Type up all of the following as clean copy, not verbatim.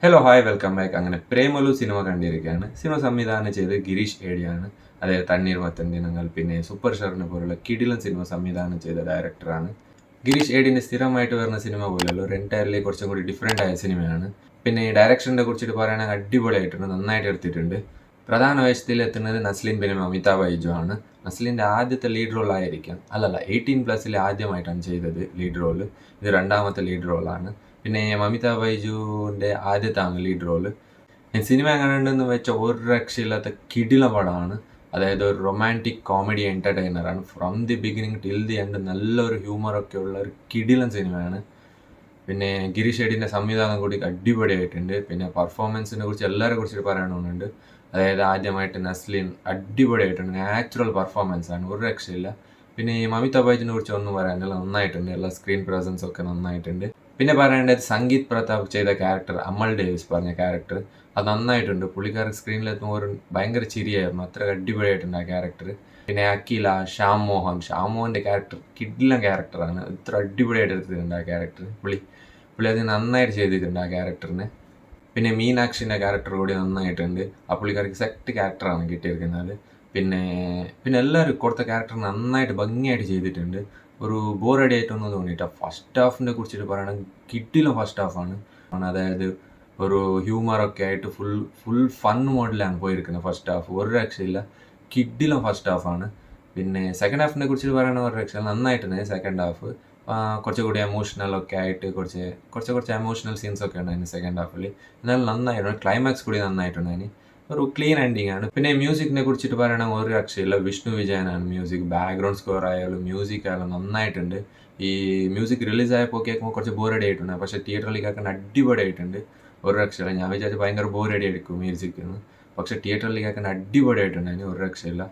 Hello hi welcome back. അങ്ങനെ Premalu cinema കണ്ടിരിക്കുകയാണ്. Cinema സംവിധാനം ചെയ്ത് ഗിരീഷ് ഏടിയാണ്. അതായത് തണ്ണീർമത്തൻ ദിനങ്ങൾ, പിന്നെ സൂപ്പർ ഷെറിനെ പോലുള്ള കിടിലൻ സിനിമ സംവിധാനം ചെയ്ത ഡയറക്ടറാണ്. ഗിരീഷ് ഏടിൻ്റെ സ്ഥിരമായിട്ട് വരുന്ന സിനിമ പോലെയല്ലോ, ഒരു എൻറ്റയർലി കുറച്ചും കൂടി ഡിഫറെൻ്റ് ആയ സിനിമയാണ്. പിന്നെ ഈ ഡയറക്ഷനെ കുറിച്ചിട്ട് പറയുകയാണെങ്കിൽ അടിപൊളിയായിട്ടുണ്ട്, നന്നായിട്ട് എടുത്തിട്ടുണ്ട്. പ്രധാന വേഷത്തിൽ എത്തുന്നത് നസ്ലിൻ പിന്നെ മമിത ബൈജു ആണ്. നസ്ലിൻ്റെ ആദ്യത്തെ ലീഡ് റോൾ ആയിരിക്കാം, അല്ലല്ല 18+ ആദ്യമായിട്ടാണ് ചെയ്തത് ലീഡ് റോള്. ഇത് രണ്ടാമത്തെ ലീഡ് റോളാണ്. പിന്നെ മമിത ബൈജുവിൻ്റെ ആദ്യത്താണ് ലീഡ് റോള്. സിനിമ എങ്ങനെയുണ്ടെന്ന് വെച്ചാൽ ഒരു രക്ഷയില്ലാത്ത കിടില പടമാണ്. അതായത് ഒരു റൊമാൻറ്റിക് കോമഡി എൻ്റർടൈനറാണ്. From the beginning till the end നല്ലൊരു ഹ്യൂമറൊക്കെ ഉള്ള ഒരു കിടിലൻ സിനിമയാണ്. പിന്നെ ഗിരീഷ് ഏടിൻ്റെ സംവിധാനം കൂടി അടിപൊളിയായിട്ടുണ്ട്. പിന്നെ പെർഫോമൻസിനെ കുറിച്ച് എല്ലാവരെ കുറിച്ചിട്ട് പറയണമെന്നുണ്ട്. അതായത് ആദ്യമായിട്ട് നസ്ലിൻ അടിപൊളിയായിട്ടുണ്ട്, നാച്ചുറൽ പെർഫോമൻസാണ്, ഒരു രക്ഷയില്ല. പിന്നെ ഈ മമിത ബൈജിനെ കുറിച്ച് ഒന്നും പറയാനില്ല, നന്നായിട്ടുണ്ട്, എല്ലാ സ്ക്രീൻ പ്രസൻസ് ഒക്കെ നന്നായിട്ടുണ്ട്. പിന്നെ പറയേണ്ടത് സംഗീത് പ്രതാപ് ചെയ്ത ക്യാരക്ടർ, അമൽ ഡേവിസ് പറഞ്ഞ ക്യാരക്ടർ, അത് നന്നായിട്ടുണ്ട്. പുള്ളിക്കാരൻ സ്ക്രീനിലെത്തുമ്പോൾ ഒരു ഭയങ്കര ചിരിയായിരുന്നു, അത്ര അടിപൊളിയായിട്ടുണ്ട് ആ ക്യാരക്ടർ. പിന്നെ അഖില, ഷ്യാം മോഹൻ്റെ ക്യാരക്ടർ കിടിലൻ ക്യാരക്ടറാണ്, ഇത്ര അടിപൊളിയായിട്ട് എടുത്തിട്ടുണ്ട് ആ ക്യാരക്ടർ. പുള്ളി അത് നന്നായിട്ട് ചെയ്തിട്ടുണ്ട് ആ ക്യാരക്ടറിന്. പിന്നെ മീനാക്ഷിൻ്റെ ക്യാരക്ടർ കൂടി നന്നായിട്ടുണ്ട്. ആ പുള്ളിക്കാർക്ക് സെറ്റ് ക്യാരക്ടറാണ് കിട്ടിയിരിക്കുന്നത്. പിന്നെ പിന്നെ എല്ലാവരും കൊടുത്ത ക്യാരക്ടർ നന്നായിട്ട് ഭംഗിയായിട്ട് ചെയ്തിട്ടുണ്ട്. ഒരു ബോറടി ആയിട്ടൊന്നും തോന്നിയിട്ട. ഫസ്റ്റ് ഹാഫിനെ കുറിച്ചിട്ട് പറയുകയാണെങ്കിൽ കിട്ടിലും ഫസ്റ്റ് ഹാഫാണ്. അതായത് ഒരു ഹ്യൂമറൊക്കെ ആയിട്ട് ഫുൾ ഫൺ മോഡിലാണ് പോയിരിക്കുന്നത് ഫസ്റ്റ് ഹാഫ്, ഒരു രക്ഷയില്ല, കിഡിലും ഫസ്റ്റ് ഹാഫാണ്. പിന്നെ സെക്കൻഡ് ഹാഫിനെ കുറിച്ചിട്ട് പറയുകയാണെങ്കിൽ ഒരു രക്ഷ നന്നായിട്ടുണ്ട് സെക്കൻഡ് ഹാഫ്. കുറച്ചുകൂടി എമോഷണലൊക്കെ ആയിട്ട് കുറച്ച് എമോഷണൽ സീൻസൊക്കെ ഉണ്ടായിരുന്നു സെക്കൻഡ് ഹാഫിൽ. എന്നാലും നന്നായിരുന്നു, ക്ലൈമാക്സ് കൂടി നന്നായിട്ടുണ്ടായിരുന്നു. ഒരു ക്ലീൻ എൻഡിങ് ആണ്. പിന്നെ മ്യൂസിക്കിനെ കുറിച്ചിട്ട് പറയണമെങ്കിൽ ഒരു രക്ഷയില്ല, വിഷ്ണു വിജയനാണ് മ്യൂസിക്. ബാക്ക്ഗ്രൗണ്ട് സ്കോർ ആയാലും മ്യൂസിക് ആയാലും നന്നായിട്ടുണ്ട്. ഈ മ്യൂസിക് റിലീസായപ്പോൾ കേൾക്കുമ്പോൾ കുറച്ച് ബോറടി ആയിട്ടുണ്ട്, പക്ഷേ തിയേറ്ററിൽ കേൾക്കാൻ അടിപൊളിയായിട്ടുണ്ട്, ഒരു രക്ഷയില്ല. ഞാൻ വിചാരിച്ചു ഭയങ്കര ബോറടി ആയിരിക്കും മ്യൂസിക് എന്ന്, പക്ഷേ തിയേറ്ററിൽ കേൾക്കാൻ അടിപൊളിയായിട്ടുണ്ട്, ഒരു രക്ഷയില്ല.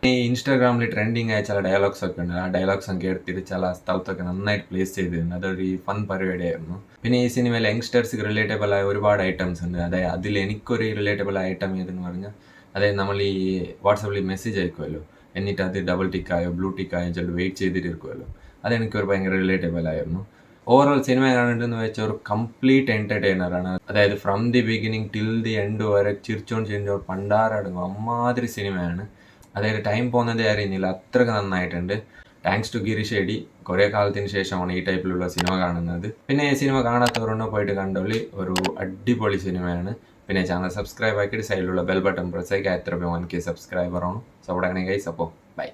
ഈ ഇൻസ്റ്റാഗ്രാമിൽ ട്രെൻഡിങ് ആയ ചില ഡയലോഗ്സ് ഒക്കെ ഉണ്ട്, ആ ഡയലോഗ്സ് ഒക്കെ എടുത്തിട്ട് ചില സ്ഥലത്തൊക്കെ നന്നായിട്ട് പ്ലേസ് ചെയ്തിട്ടുണ്ട്, അതൊരു ഫൺ പരിപാടിയായിരുന്നു. പിന്നെ ഈ സിനിമയിൽ യങ്സ്റ്റേഴ്സിന് റിലേറ്റബിൾ ആയ ഒരുപാട് ഐറ്റംസ് ഉണ്ട്. അതായത് അതിൽ എനിക്കൊരു റിലേറ്റബിൾ ആയ ഐറ്റം ഏതെന്ന് പറഞ്ഞാൽ, അതായത് നമ്മൾ ഈ വാട്സപ്പിൽ മെസ്സേജ് അയക്കുമല്ലോ, എന്നിട്ട് അത് ഡബിൾ ടിക്കായോ ബ്ലൂ ടിക്കായോ ചിലപ്പോൾ വെയിറ്റ് ചെയ്തിട്ടിരിക്കുമല്ലോ, അതെനിക്കൊരു ഭയങ്കര റിലേറ്റബിൾ ആയിരുന്നു. ഓവറോൾ സിനിമ കാണേണ്ടതെന്ന് വെച്ചാൽ ഒരു കംപ്ലീറ്റ് എൻ്റർടൈനറാണ്. അതായത് from the beginning till the end വരെ ചിരിച്ചോണ്ട് പണ്ടാരടങ്ങും അമ്മാതിരി സിനിമയാണ്. അതായത് ടൈം പോകുന്നതേ അറിയുന്നില്ല, അത്രയ്ക്ക് നന്നായിട്ടുണ്ട്. താങ്ക്സ് ടു ഗിരീഷ് ഏടി, കുറേ കാലത്തിന് ശേഷമാണ് ഈ ടൈപ്പിലുള്ള സിനിമ കാണുന്നത്. പിന്നെ ഈ സിനിമ കാണാത്തവരുണ്ടോ പോയിട്ട് കണ്ടോളി, ഒരു അടിപൊളി സിനിമയാണ്. പിന്നെ ചാനൽ സബ്സ്ക്രൈബ് ആക്കിയിട്ട് സൈഡിലുള്ള ബെൽ ബട്ടൺ പ്രസ് ആക്കി 1K സബ്സ്ക്രൈബർ ആണ്. സോ അവിടെ ഗൈസ്, അപ്പോൾ ബൈ.